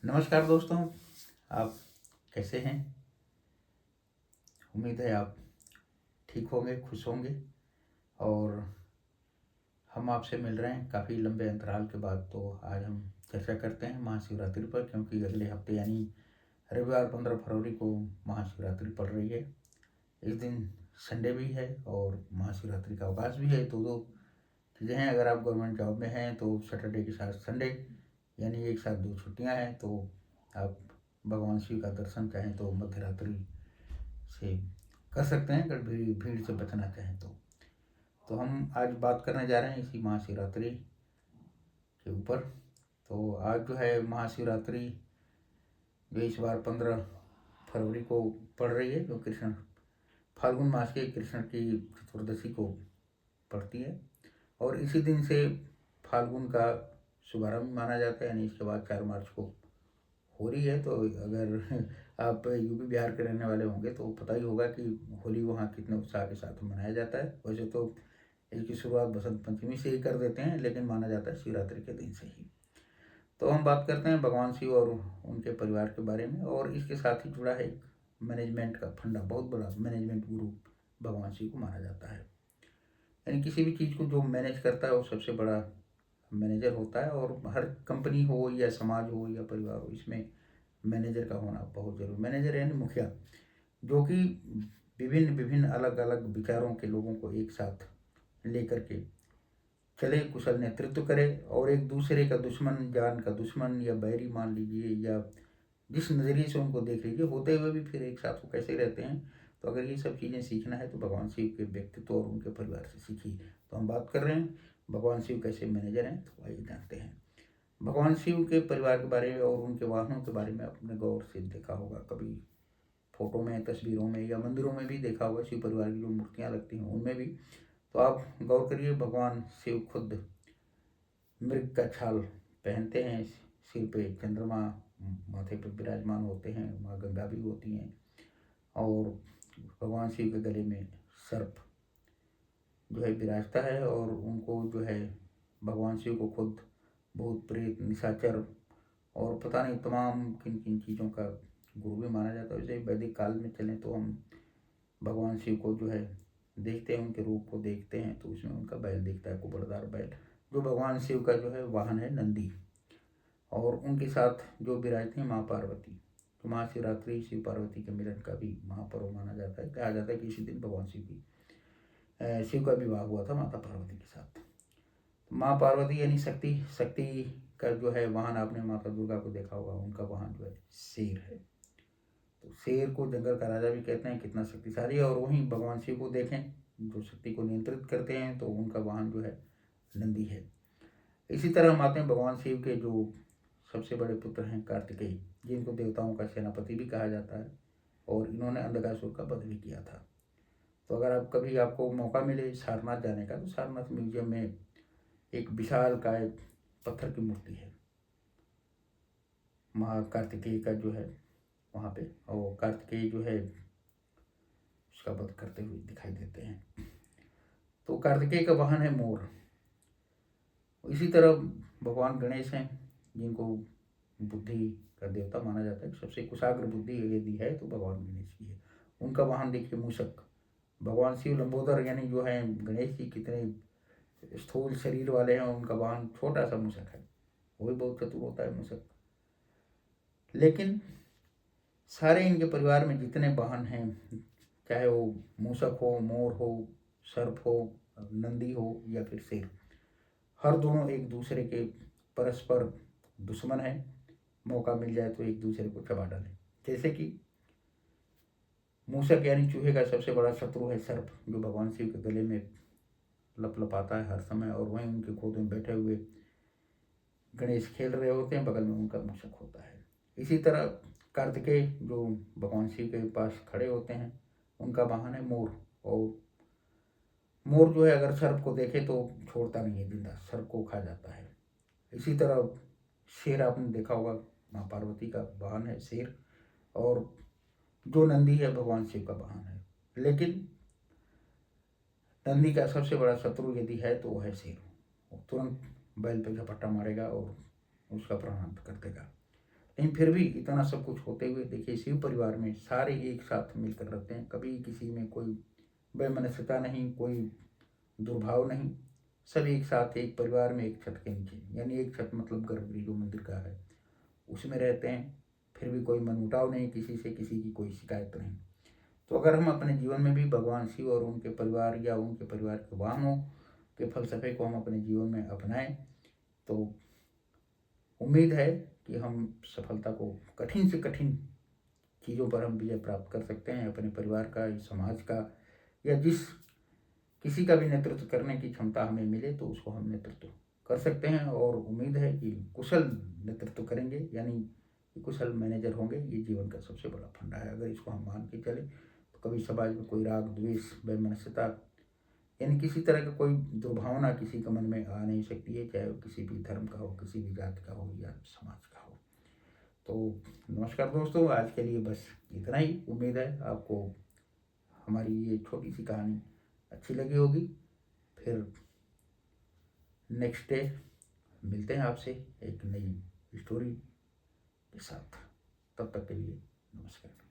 नमस्कार दोस्तों, आप कैसे हैं? उम्मीद है आप ठीक होंगे, खुश होंगे। और हम आपसे मिल रहे हैं काफ़ी लंबे अंतराल के बाद। तो आज हम चर्चा करते हैं महाशिवरात्रि पर, क्योंकि अगले हफ्ते यानी रविवार 15 फरवरी को महाशिवरात्रि पड़ रही है। इस दिन संडे भी है और महाशिवरात्रि का अवकाश भी है। तो दो चीज़ें हैं, अगर आप गवर्नमेंट जॉब में हैं तो सैटरडे के साथ संडे यानी एक साथ दो छुट्टियां हैं। तो आप भगवान शिव का दर्शन चाहें तो मध्य रात्रि से कर सकते हैं, अगर भीड़ से बचना चाहें तो हम आज बात करने जा रहे हैं इसी महाशिवरात्रि के ऊपर। तो आज जो है महाशिवरात्रि जो इस बार 15 फरवरी को पड़ रही है, जो कृष्ण फाल्गुन मास के कृष्ण की चतुर्दशी को पड़ती है। और इसी दिन से फाल्गुन का शुभारंभ माना जाता है, यानी इसके बाद 4 मार्च को हो रही है। तो अगर आप यूपी बिहार के रहने वाले होंगे तो पता ही होगा कि होली वहाँ कितने उत्साह के साथ मनाया जाता है। वैसे तो इसकी शुरुआत बसंत पंचमी से ही कर देते हैं, लेकिन माना जाता है शिवरात्रि के दिन से ही। तो हम बात करते हैं भगवान शिव और उनके परिवार के बारे में, और इसके साथ ही जुड़ा है एक मैनेजमेंट का फंडा, बहुत बड़ा मैनेजमेंट गुरु भगवान शिव को माना जाता है। यानी किसी भी चीज़ को जो मैनेज करता है वो सबसे बड़ा मैनेजर होता है। और हर कंपनी हो या समाज हो या परिवार हो, इसमें मैनेजर का होना बहुत जरूरी। मैनेजर यानी मुखिया, जो कि विभिन्न विभिन्न अलग अलग विचारों के लोगों को एक साथ लेकर के चले, कुशल नेतृत्व करे। और एक दूसरे का दुश्मन, जान का दुश्मन या बैरी मान लीजिए, या जिस नज़रिए से उनको देख लीजिए, होते हुए भी फिर एक साथ वो कैसे रहते हैं। तो अगर ये सब चीज़ें सीखना है तो भगवान शिव के व्यक्तित्व और उनके परिवार से सीखिए। तो हम बात कर रहे हैं भगवान शिव कैसे मैनेजर हैं, तो आइए जानते हैं भगवान शिव के परिवार के बारे में और उनके वाहनों के बारे में। आपने गौर से देखा होगा कभी फोटो में, तस्वीरों में, या मंदिरों में भी देखा होगा, शिव परिवार की जो मूर्तियाँ लगती हैं उनमें भी। तो आप गौर करिए, भगवान शिव खुद मृग का छाल पहनते हैं, सिर पे चंद्रमा माथे पर विराजमान होते हैं, माँ गंगा भी होती हैं। और भगवान शिव के गले में सर्प जो है विराजता है। और उनको जो है भगवान शिव को खुद भूत प्रेत निशाचर और पता नहीं तमाम किन किन चीज़ों का गुरु भी माना जाता है। वैसे वैदिक काल में चलें तो हम भगवान शिव को जो है देखते हैं, उनके रूप को देखते हैं, तो उसमें उनका बैल दिखता है, कुबड़दार बैल, जो भगवान शिव का जो है वाहन है नंदी। और उनके साथ जो विराजते हैं माँ पार्वती। तो महाशिवरात्रि शिव पार्वती के मिलन का भी महापर्व माना जाता है। कहा जाता है कि इसी दिन भगवान शिव का विवाह हुआ था माता पार्वती के साथ। तो माँ पार्वती यानी शक्ति, शक्ति का जो है वाहन, आपने माता दुर्गा को देखा होगा, उनका वाहन जो है शेर है। तो शेर को जंगल का राजा भी कहते हैं, कितना शक्तिशाली है। और वहीं भगवान शिव को देखें, जो शक्ति को नियंत्रित करते हैं, तो उनका वाहन जो है नंदी है। इसी तरह हम आते हैं भगवान शिव के जो सबसे बड़े पुत्र हैं कार्तिकेय, जिनको देवताओं का सेनापति भी कहा जाता है। और इन्होंने अंधकासुर का वध भी किया था। तो अगर आप कभी आपको मौका मिले सारनाथ जाने का, तो सारनाथ म्यूजियम में एक विशाल काय पत्थर की मूर्ति है कार्तिकेय का जो है वहाँ पे। और कार्तिकेय जो है उसका वध करते हुए दिखाई देते हैं। तो कार्तिकेय का वाहन है मोर। इसी तरह भगवान गणेश हैं, जिनको बुद्धि का देवता माना जाता है। सबसे कुशाग्र बुद्धि यदि है तो भगवान गणेश की है। उनका वाहन देखिए मूषक। भगवान शिव लंबोदर यानी जो है गणेश जी कितने स्थूल शरीर वाले हैं, उनका वाहन छोटा सा मूषक है। वो भी बहुत चतुर होता है मूषक। लेकिन सारे इनके परिवार में जितने वाहन हैं, चाहे वो मूषक हो, मोर हो, सर्प हो, नंदी हो या फिर शेर, हर दोनों एक दूसरे के परस्पर दुश्मन हैं। मौका मिल जाए तो एक दूसरे को चबा डालें। जैसे कि मूषक यानी चूहे का सबसे बड़ा शत्रु है सर्प, जो भगवान शिव के गले में लपलपाता है हर समय। और वहीं उनके गोद में बैठे हुए गणेश खेल रहे होते हैं, बगल में उनका मूषक होता है। इसी तरह कार्तिकेय जो भगवान शिव के पास खड़े होते हैं, उनका वाहन है मोर। और मोर जो है अगर सर्प को देखे तो छोड़ता नहीं है, जिंदा सर्प को खा जाता है। इसी तरह शेर आपने देखा होगा, माँ पार्वती का वाहन है शेर। और जो नंदी है भगवान शिव का वाहन है। लेकिन नंदी का सबसे बड़ा शत्रु यदि है तो वो है शेर। वो तुरंत बैल पे झपट्टा मारेगा और उसका प्राणांत कर देगा। लेकिन फिर भी इतना सब कुछ होते हुए देखिए शिव परिवार में सारे एक साथ मिलकर रहते हैं, कभी किसी में कोई वैमनस्यता नहीं, कोई दुर्भाव नहीं, सब एक साथ एक परिवार में एक छत के नीचे, यानी एक छत मतलब गर्भगृह जो मंदिर का है उसमें रहते हैं। फिर भी कोई मनमुटाव नहीं, किसी से किसी की कोई शिकायत नहीं। तो अगर हम अपने जीवन में भी भगवान शिव और उनके परिवार या उनके परिवार के वाहनों के फलसफे को हम अपने जीवन में अपनाएं तो उम्मीद है कि हम सफलता को, कठिन से कठिन चीज़ों पर हम विजय प्राप्त कर सकते हैं। अपने परिवार का, इस समाज का, या जिस किसी का भी नेतृत्व करने की क्षमता हमें मिले तो उसको हम नेतृत्व कर सकते हैं। और उम्मीद है कि कुशल नेतृत्व करेंगे, यानी कुशल मैनेजर होंगे। ये जीवन का सबसे बड़ा फंडा है। अगर इसको हम मान के चले तो कभी समाज में कोई राग द्वेष वैमनस्यता यानी किसी तरह का कोई दुर्भावना किसी के मन में आ नहीं सकती है, चाहे वो किसी भी धर्म का हो, किसी भी जाति का हो या समाज का हो। तो नमस्कार दोस्तों, आज के लिए बस इतना ही। उम्मीद है आपको हमारी ये छोटी सी कहानी अच्छी लगी होगी। फिर नेक्स्ट डे मिलते हैं आपसे एक नई स्टोरी के साथ। तब तक के लिए नमस्कार।